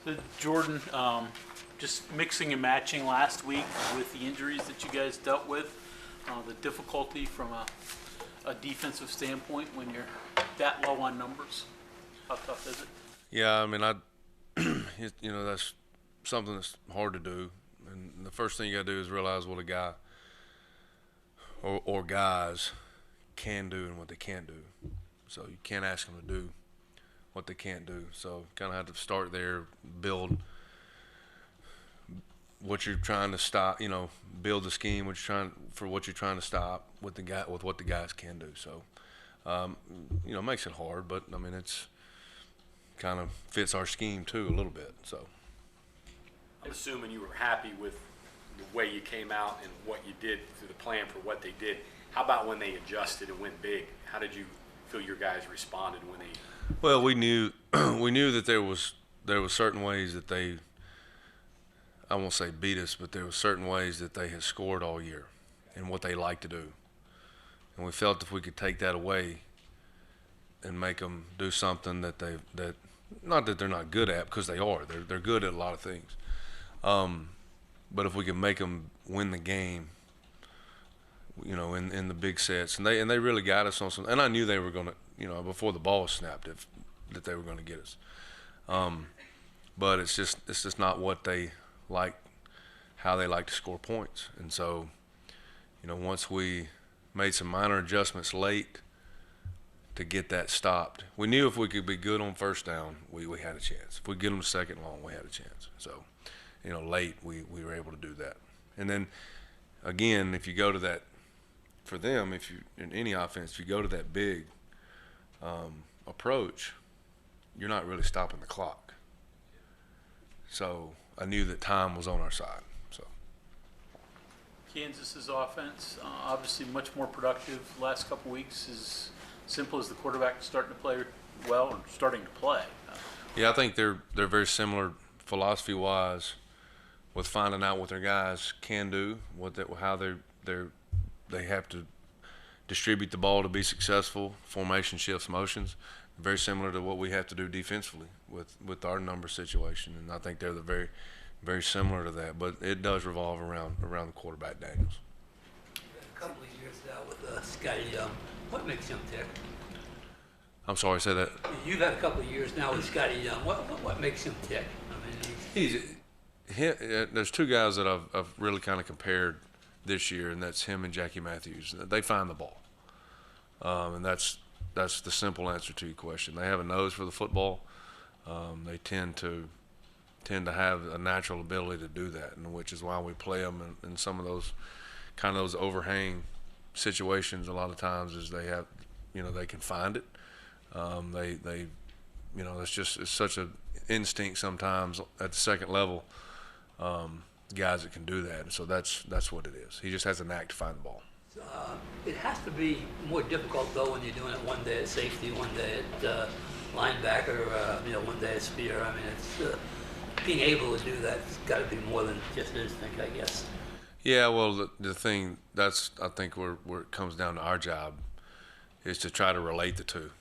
So Jordan, just mixing and matching last week with the injuries that you guys dealt with, the difficulty from a defensive standpoint when you're that low on numbers. How tough is it? Yeah, I mean, that's something that's hard to do. And the first thing you got to do is realize what a guy or guys can do and what they can't do. So you can't ask them to do what they can't do. So kind of have to start there, build what you're trying to stop. Build the scheme what you're trying to stop with what the guys can do. So it makes it hard, but I mean it's kind of fits our scheme too a little bit. So I'm assuming you were happy with the way you came out and what you did through the plan for what they did. How about when they adjusted and went big? How did you feel your guys responded when they? Well, we knew that there was certain ways that they, I won't say beat us, but there were certain ways that they had scored all year and what they like to do. And we felt if we could take that away and make them do something that not that they're not good at, because they are. They're good at a lot of things. But if we can make them win the game, in the big sets, and they really got us on some. And I knew they were gonna, before the ball was snapped, that they were gonna get us. But it's just not what they like, how they like to score points. And so, once we made some minor adjustments late to get that stopped, we knew if we could be good on first down, we had a chance. If we get them second long, we had a chance. So, late we were able to do that. And then again, if you go to that, for them, if you in any offense, if you go to that big approach, you're not really stopping the clock. So I knew that time was on our side. So Kansas's offense, obviously much more productive last couple weeks. As simple as the quarterback starting to play well and starting to play. Yeah, I think they're very similar philosophy-wise with finding out what their guys can do, how they have to distribute the ball to be successful, formation, shifts, motions, very similar to what we have to do defensively with our number situation. And I think they're very, very similar to that. But it does revolve around the quarterback, Daniels. A couple of years now with Scotty Young. What makes him tick? I'm sorry, say that. You've had a couple of years now with Scotty Young. What makes him tick? I mean, there's two guys that I've really kind of compared this year, and that's him and Jackie Matthews. They find the ball, and that's the simple answer to your question. They have a nose for the football. They tend to have a natural ability to do that, and which is why we play them in some of those overhang situations. A lot of times, is they have, they can find it. It's such an instinct sometimes at the second level. Guys that can do that, and so that's what it is. He just has a knack to find the ball. It has to be more difficult though when you're doing it one day at safety, one day at linebacker, one day at spear. I mean, it's being able to do that's got to be more than just instinct, I guess. Yeah, well, the thing I think where it comes down to our job is to try to relate the two.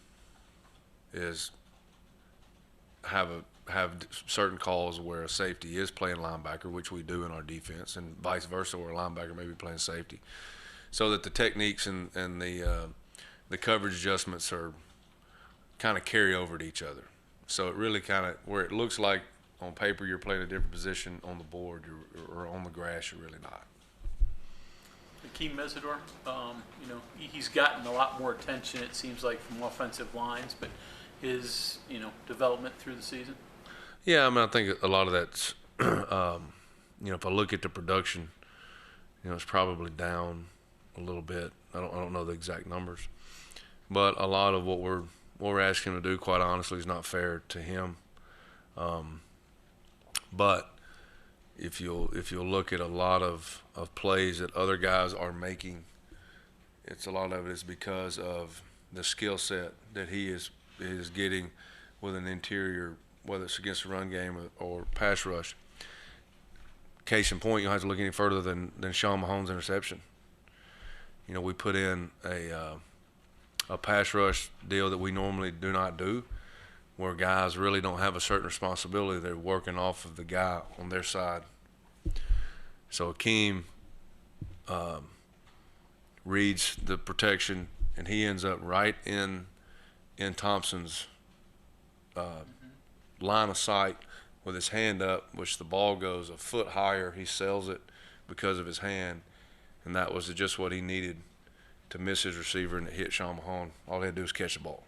Is have certain calls where a safety is playing linebacker, which we do in our defense, and vice versa, where a linebacker may be playing safety, so that the techniques and the coverage adjustments are kind of carry over to each other. So it really kind of, where it looks like on paper you're playing a different position on the board or on the grass, you're really not. Akeem Mesidor, he's gotten a lot more attention, it seems like, from offensive lines, but his, development through the season? Yeah, I mean, I think a lot of that's, if I look at the production, it's probably down a little bit. I don't know the exact numbers, but a lot of what we're asking him to do, quite honestly, is not fair to him. But if you'll look at a lot of plays that other guys are making, a lot of it is because of the skill set that he is getting with an interior, whether it's against the run game or pass rush. Case in point, you don't have to look any further than Sean Mahomes' interception. We put in a pass rush deal that we normally do not do, where guys really don't have a certain responsibility. They're working off of the guy on their side. So Akeem reads the protection, and he ends up right in Thompson's line of sight with his hand up, which the ball goes a foot higher. He sells it because of his hand, and that was just what he needed to miss his receiver and it hit Sean Mahone. All he had to do was catch the ball.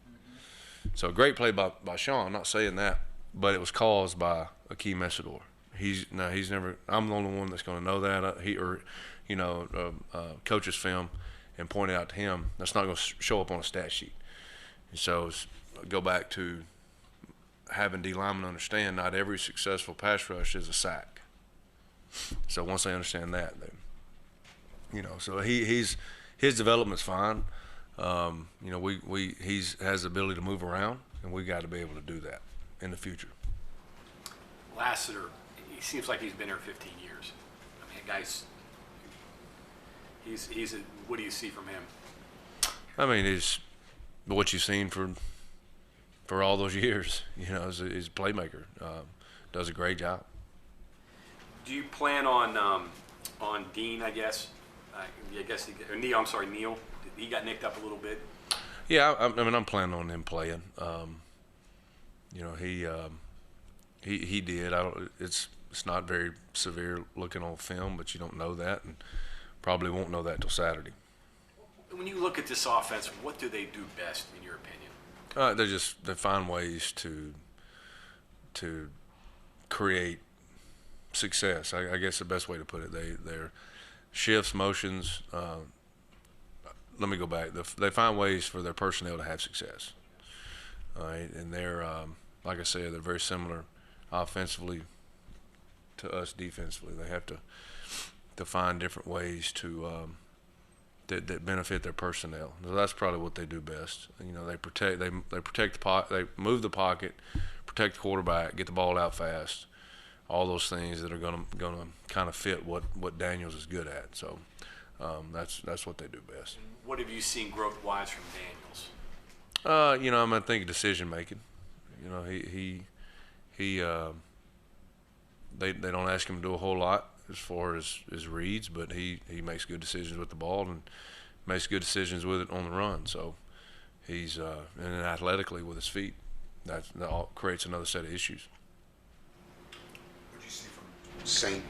So a great play by Sean. I'm not saying that, but it was caused by Akeem Messidor. He's never. I'm the only one that's going to know that. Coach's film and point it out to him. That's not going to show up on a stat sheet. And so go back to having D linemen understand not every successful pass rush is a sack. So once they understand that, so his development's fine. He has the ability to move around, and we got to be able to do that in the future. Lassiter, he seems like he's been here 15 years. I mean, guys, what do you see from him? I mean, he's what you've seen for all those years. He's a playmaker. Does a great job. Do you plan on Dean? I guess. Neil. I'm sorry, Neil. He got nicked up a little bit. Yeah, I'm planning on him playing. He did. It's not very severe looking on film, but you don't know that, and probably won't know that till Saturday. When you look at this offense, what do they do best, in your opinion? They find ways to create success. I guess the best way to put it. They're shifts, motions. Let me go back. They find ways for their personnel to have success. All right, and they're like I said, they're very similar offensively to us defensively. They have to find different ways to that benefit their personnel. So that's probably what they do best. They protect the pocket, they move the pocket, protect the quarterback, get the ball out fast. All those things that are gonna kind of fit what Daniels is good at. So that's what they do best. What have you seen growth-wise from Daniels? I think decision making. They don't ask him to do a whole lot as far as his reads, but he makes good decisions with the ball and makes good decisions with it on the run. So he's and then athletically with his feet, that all creates another set of issues. What did you see from St.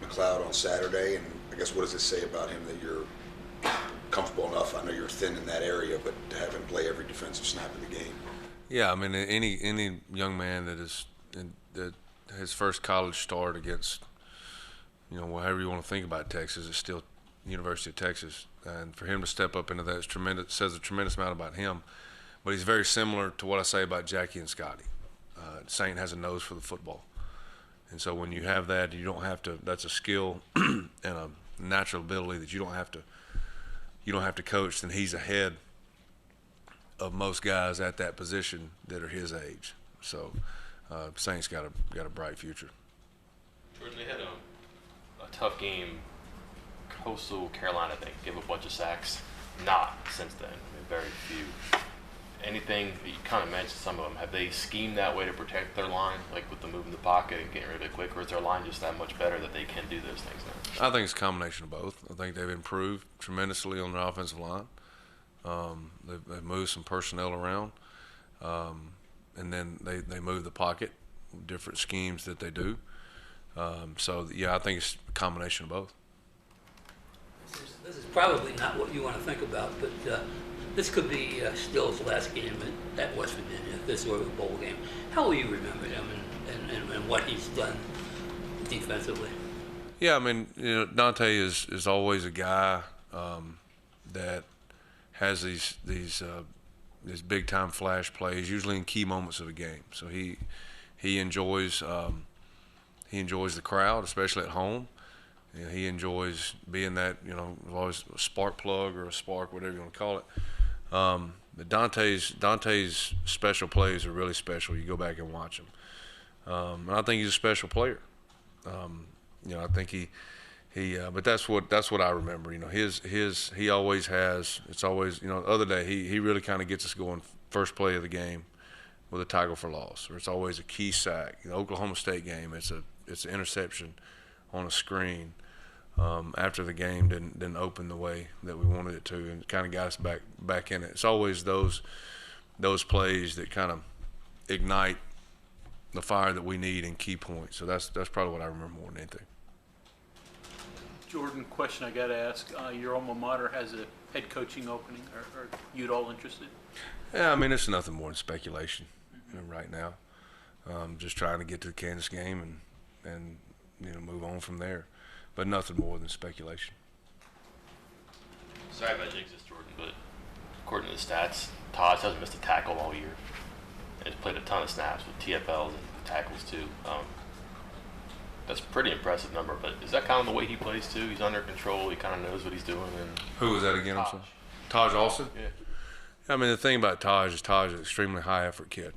McLeod on Saturday, and I guess what does it say about him that you're comfortable enough? I know you're thin in that area, but to have him play every defensive snap of the game. Yeah, I mean, any young man that his first college start against, however you want to think about Texas, it's still University of Texas, and for him to step up into that is tremendous. Says a tremendous amount about him, but he's very similar to what I say about Jackie and Scotty. Saint has a nose for the football, and so when you have that, you don't have to. That's a skill and a natural ability that you don't have to coach. Then he's ahead of most guys at that position that are his age. So Saint's got a bright future. Jordan, they had a tough game. Coastal Carolina, I think, gave a bunch of sacks. Not since then. Very few. Anything, you kind of mentioned some of them, have they schemed that way to protect their line, like with the move in the pocket and getting rid of it quick, or is their line just that much better that they can do those things now? I think it's a combination of both. I think they've improved tremendously on their offensive line. They've moved some personnel around, and then they move the pocket, different schemes that they do. I think it's a combination of both. This is probably not what you want to think about, but this could be Still's last game at West Virginia, if this were a bowl game. How will you remember him and what he's done defensively? Yeah, I mean, Dante is always a guy that has these big time flash plays, usually in key moments of a game. So he enjoys the crowd, especially at home. He enjoys being that, always a spark plug or a spark, whatever you want to call it. But Dante's special plays are really special. You go back and watch them. And I think he's a special player. I think he but that's what I remember. He always has. It's always, the other day he really kind of gets us going. First play of the game, with a tackle for loss, or it's always a key sack. The Oklahoma State game, it's an interception on a screen after the game didn't open the way that we wanted it to, and kind of got us back in it. It's always those plays that kind of ignite the fire that we need in key points. So that's probably what I remember more than anything. Jordan, question I got to ask. Your alma mater has a head coaching opening. Are you at all interested? Yeah, I mean, it's nothing more than speculation right now. Just trying to get to the Kansas game and move on from there. But nothing more than speculation. Sorry about jinx this, Jordan, but according to the stats, Taj hasn't missed a tackle all year. And he's played a ton of snaps with TFLs and tackles too. That's a pretty impressive number, but is that kind of the way he plays too? He's under control, he kind of knows what he's doing. And Who was that again? I'm sorry. Taj Alston? Yeah. I mean, the thing about Taj is an extremely high effort kid.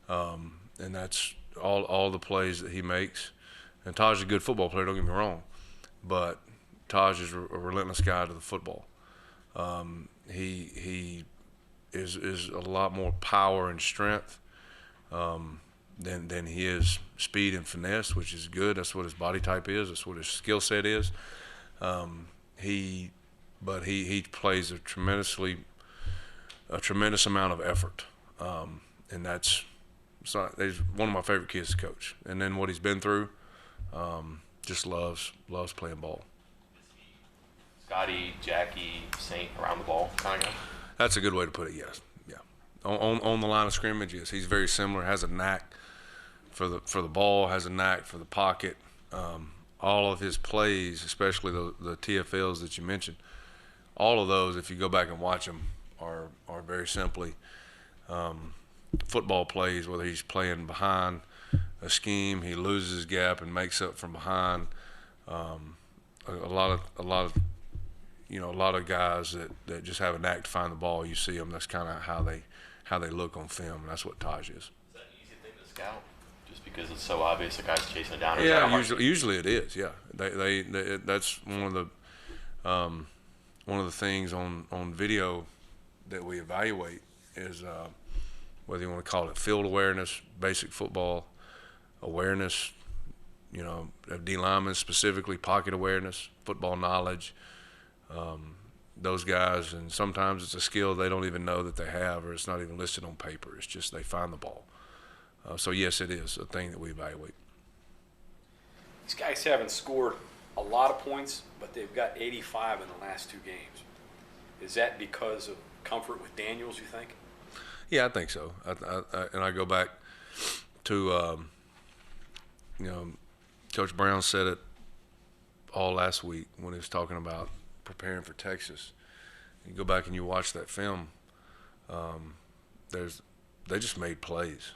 And that's all the plays that he makes. And Taj is a good football player, don't get me wrong. But Taj is a relentless guy to the football. He is a lot more power and strength than he is speed and finesse, which is good. That's what his body type is. That's what his skill set is. He plays a tremendous amount of effort, and he's one of my favorite kids to coach. And then what he's been through, just loves playing ball. Scotty, Jackie, Saint around the ball kind of guy? That's a good way to put it, yes. Yeah. On the line of scrimmage, yes. He's very similar, has a knack for the ball, has a knack for the pocket. All of his plays, especially the TFLs that you mentioned, all of those, if you go back and watch them, are very simply football plays, whether he's playing behind a scheme, he loses his gap and makes up from behind. A lot of guys that just have a knack to find the ball. You see them. That's kind of how they look on film, and that's what Taj is. Is that an easy thing to scout? Just because it's so obvious the guy's chasing it down? Yeah, usually it is. Yeah, they that's one of the things on video that we evaluate is whether you want to call it field awareness, basic football awareness, of D linemen specifically, pocket awareness, football knowledge. Those guys, and sometimes it's a skill they don't even know that they have, or it's not even listed on paper. It's just they find the ball. So yes, it is a thing that we evaluate. These guys haven't scored a lot of points, but they've got 85 in the last two games. Is that because of comfort with Daniels, you think? Yeah, I think so. And I go back to, Coach Brown said it all last week when he was talking about preparing for Texas. You go back and you watch that film, they just made plays,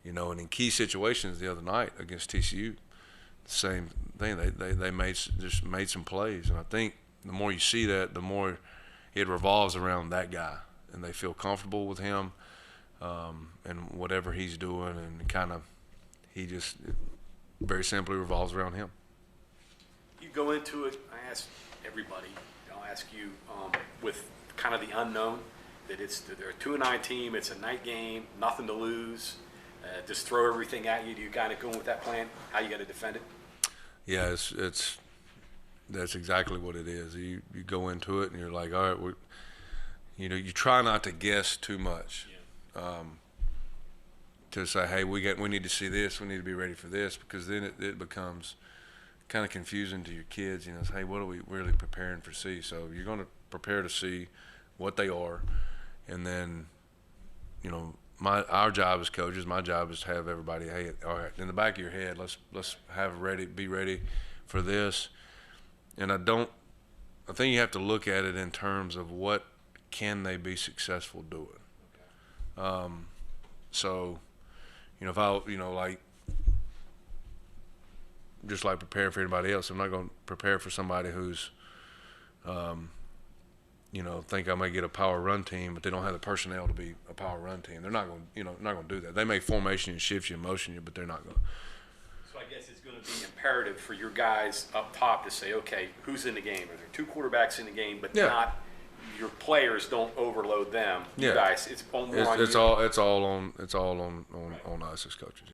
and in key situations the other night against TCU, the same thing. They made some plays, and I think the more you see that, the more it revolves around that guy, and they feel comfortable with him and whatever he's doing, and he just very simply revolves around him. You go into it, I ask everybody, I'll ask you, with kind of the unknown, that they're a 2-9 team, it's a night game, nothing to lose, just throw everything at you. Do you kind of go in with that plan? How you going to defend it? Yeah, that's exactly what it is. You go into it and you're like, all right, you try not to guess too much. Yeah. To say, hey, we need to see this, we need to be ready for this, because then it becomes kind of confusing to your kids. Hey, what are we really preparing for see? So you're going to prepare to see what they are, and then our job as coaches, my job is to have everybody, hey, all right, in the back of your head, let's be ready for this. And I think you have to look at it in terms of what can they be successful doing. So, if I, just like preparing for anybody else, I'm not going to prepare for somebody who's, think I may get a power run team, but they don't have the personnel to be a power run team. They're not going, not going to do that. They may formation and shift you and motion you, but they're not going to. So I guess it's going to be imperative for your guys up top to say, okay, who's in the game? Are there two quarterbacks in the game, but not your players don't overload them. You Yeah. guys, it's more on It's you. all on us as coaches.